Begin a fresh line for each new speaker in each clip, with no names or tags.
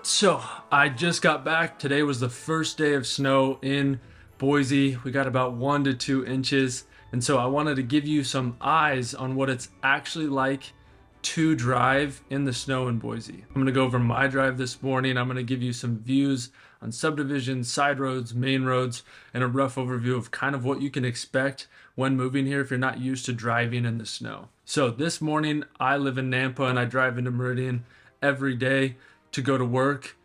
So I just got back. Today was the first day of snow in Boise. We got about 1 to 2 inches. And so I wanted to give you some eyes on what it's actually like to drive in the snow in Boise. I'm going to go over my drive this morning. I'm going to give you some views on subdivisions, side roads, main roads, and a rough overview of kind of what you can expect when moving here if you're not used to driving in the snow. So this morning I live in Nampa and I drive into Meridian every day to go to work,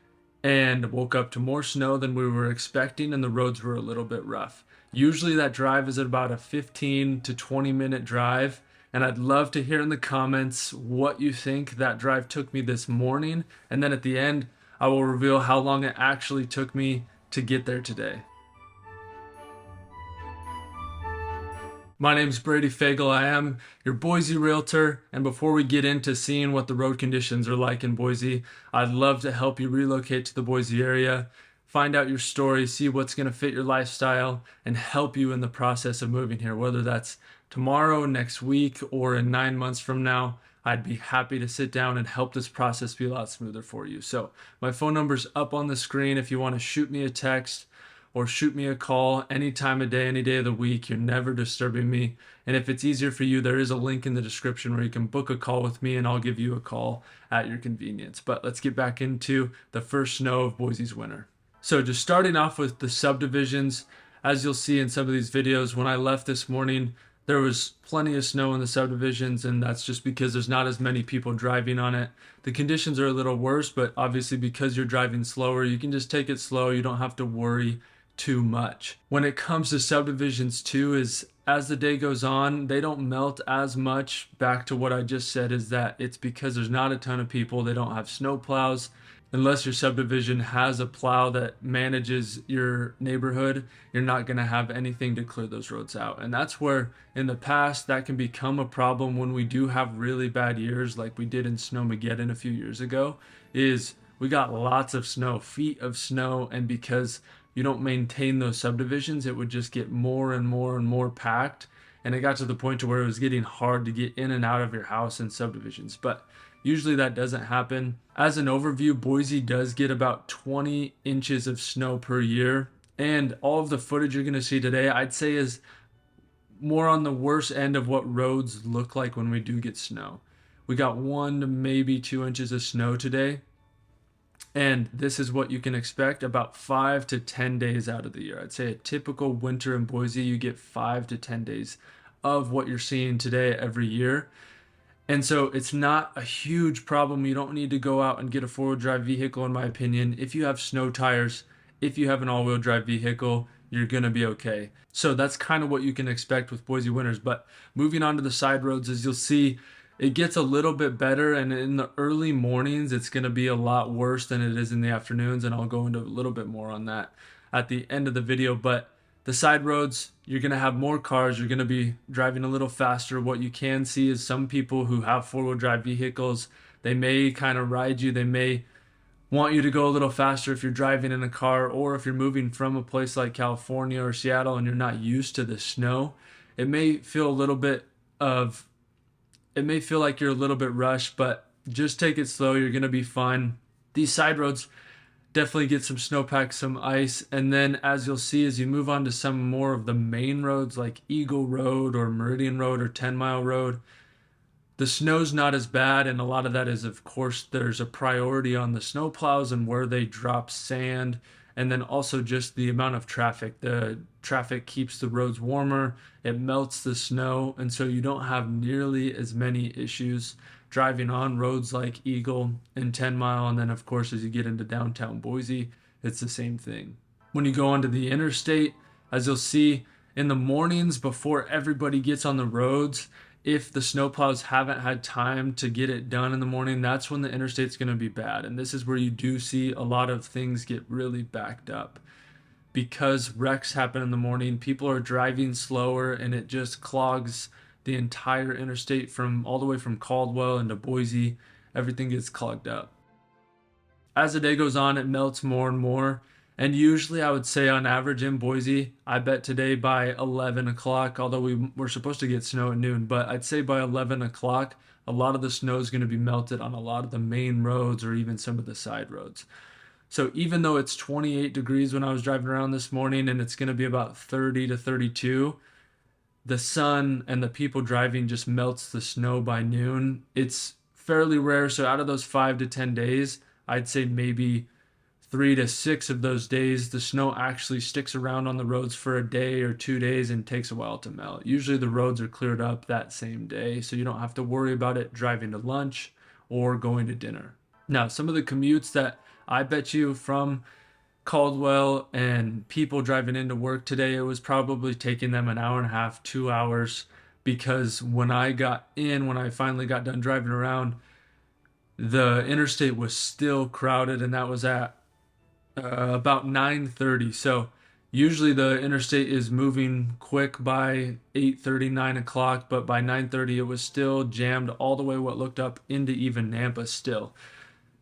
and woke up to more snow than we were expecting, and the roads were a little bit rough. Usually that drive is at about a 15 to 20 minute drive, and I'd love to hear in the comments what you think that drive took me this morning, and then at the end I will reveal how long it actually took me to get there today. My name's Brady Fagel. I am your Boise realtor, and before we get into seeing what the road conditions are like in Boise, I'd love to help you relocate to the Boise area, find out your story, see what's going to fit your lifestyle, and help you in the process of moving here, whether that's tomorrow, next week, or in 9 months from now. I'd be happy to sit down and help this process be a lot smoother for you. So my phone number's up on the screen if you want to shoot me a text or shoot me a call any time of day, any day of the week. You're never disturbing me. And if it's easier for you, there is a link in the description where you can book a call with me and I'll give you a call at your convenience. But let's get back into the first snow of Boise's winter. So just starting off with the subdivisions, as you'll see in some of these videos, when I left this morning, there was plenty of snow in the subdivisions, and that's just because there's not as many people driving on it. The conditions are a little worse, but obviously because you're driving slower, you can just take it slow. You don't have to worry too much. When it comes to subdivisions too, is as the day goes on, they don't melt as much. Back to what I just said, is that it's because there's not a ton of people. They don't have snow plows. Unless your subdivision has a plow that manages your neighborhood, you're not going to have anything to clear those roads out. And that's where in the past that can become a problem when we do have really bad years like we did in Snowmageddon a few years ago, is we got lots of snow, feet of snow, and because you don't maintain those subdivisions, it would just get more and more and more packed, and it got to the point to where it was getting hard to get in and out of your house in subdivisions. But usually that doesn't happen. As an overview, Boise does get about 20 inches of snow per year, and all of the footage you're going to see today, I'd say, is more on the worst end of what roads look like when we do get snow. We got 1 to maybe 2 inches of snow today, and this is what you can expect about 5 to 10 days out of the year. I'd say a typical winter in Boise, you get 5 to 10 days of what you're seeing today every year. And so it's not a huge problem. You don't need to go out and get a four-wheel drive vehicle, in my opinion. If you have snow tires, if you have an all-wheel drive vehicle, you're going to be okay. So that's kind of what you can expect with Boise winters. But moving on to the side roads, as you'll see, it gets a little bit better, and in the early mornings it's going to be a lot worse than it is in the afternoons, and I'll go into a little bit more on that at the end of the video. But the side roads, you're going to have more cars, you're going to be driving a little faster. What you can see is some people who have four-wheel drive vehicles, they may kind of ride you, they may want you to go a little faster if you're driving in a car, or if you're moving from a place like California or Seattle and you're not used to the snow, it may feel like you're a little bit rushed, but just take it slow. You're going to be fine. These side roads definitely get some snowpack, some ice, and then as you'll see, as you move on to some more of the main roads like Eagle Road or Meridian Road or 10 Mile Road, the snow's not as bad, and a lot of that is, of course, there's a priority on the snow plows and where they drop sand, and then also just the amount of traffic. The traffic keeps the roads warmer, it melts the snow, and so you don't have nearly as many issues driving on roads like Eagle and 10 Mile. And then, of course, as you get into downtown Boise, it's the same thing. When you go onto the interstate, as you'll see, in the mornings before everybody gets on the roads, if the snowplows haven't had time to get it done in the morning, that's when the interstate's going to be bad. And this is where you do see a lot of things get really backed up. Because wrecks happen in the morning, people are driving slower, and it just clogs the entire interstate from all the way from Caldwell into Boise. Everything gets clogged up. As the day goes on, it melts more and more, And usually I would say on average in Boise, I bet today by 11 o'clock, although we were supposed to get snow at noon, but I'd say by 11 o'clock, a lot of the snow is going to be melted on a lot of the main roads or even some of the side roads. So even though it's 28 degrees when I was driving around this morning and it's going to be about 30 to 32, the sun and the people driving just melts the snow by noon. It's fairly rare. So out of those 5 to 10 days, I'd say maybe 3 to 6 of those days, the snow actually sticks around on the roads for a day or 2 days and takes a while to melt. Usually the roads are cleared up that same day, so you don't have to worry about it driving to lunch or going to dinner. Now, some of the commutes that I bet you from Caldwell and people driving into work today, it was probably taking them an hour and a half, 2 hours, because when I finally got done driving around, the interstate was still crowded, and that was at about 9:30. So usually the interstate is moving quick by 8:30, 9 o'clock, but by 9:30 it was still jammed all the way what looked up into even Nampa still.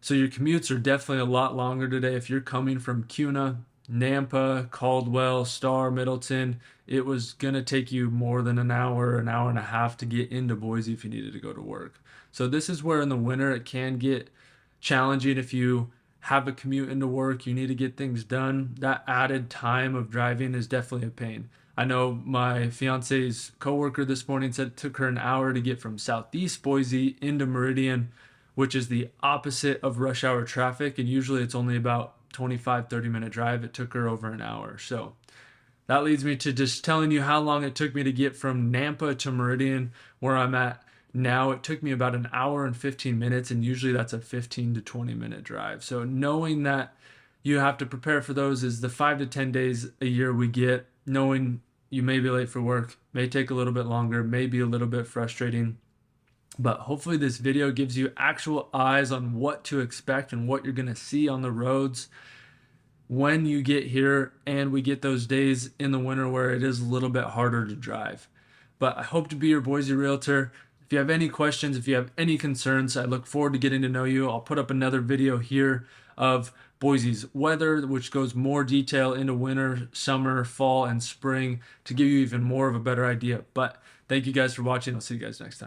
So your commutes are definitely a lot longer today. If you're coming from Kuna, Nampa, Caldwell, Star, Middleton, it was going to take you more than an hour and a half to get into Boise if you needed to go to work. So this is where in the winter it can get challenging if you have a commute into work, you need to get things done. That added time of driving is definitely a pain. I know my fiance's coworker this morning said it took her an hour to get from Southeast Boise into Meridian, which is the opposite of rush hour traffic, and usually it's only about 25-30 minute drive. It took her over an hour. So that leads me to just telling you how long it took me to get from Nampa to Meridian, where I'm at now. It took me about an hour and 15 minutes, and usually that's a 15 to 20 minute drive. So knowing that you have to prepare for those is the 5 to 10 days a year we get, knowing you may be late for work, may take a little bit longer, may be a little bit frustrating. But hopefully this video gives you actual eyes on what to expect and what you're going to see on the roads when you get here, and we get those days in the winter where it is a little bit harder to drive. But I hope to be your Boise realtor. If you have any questions, if you have any concerns, I look forward to getting to know you. I'll put up another video here of Boise's weather, which goes more detail into winter, summer, fall, and spring to give you even more of a better idea. But thank you guys for watching. I'll see you guys next time.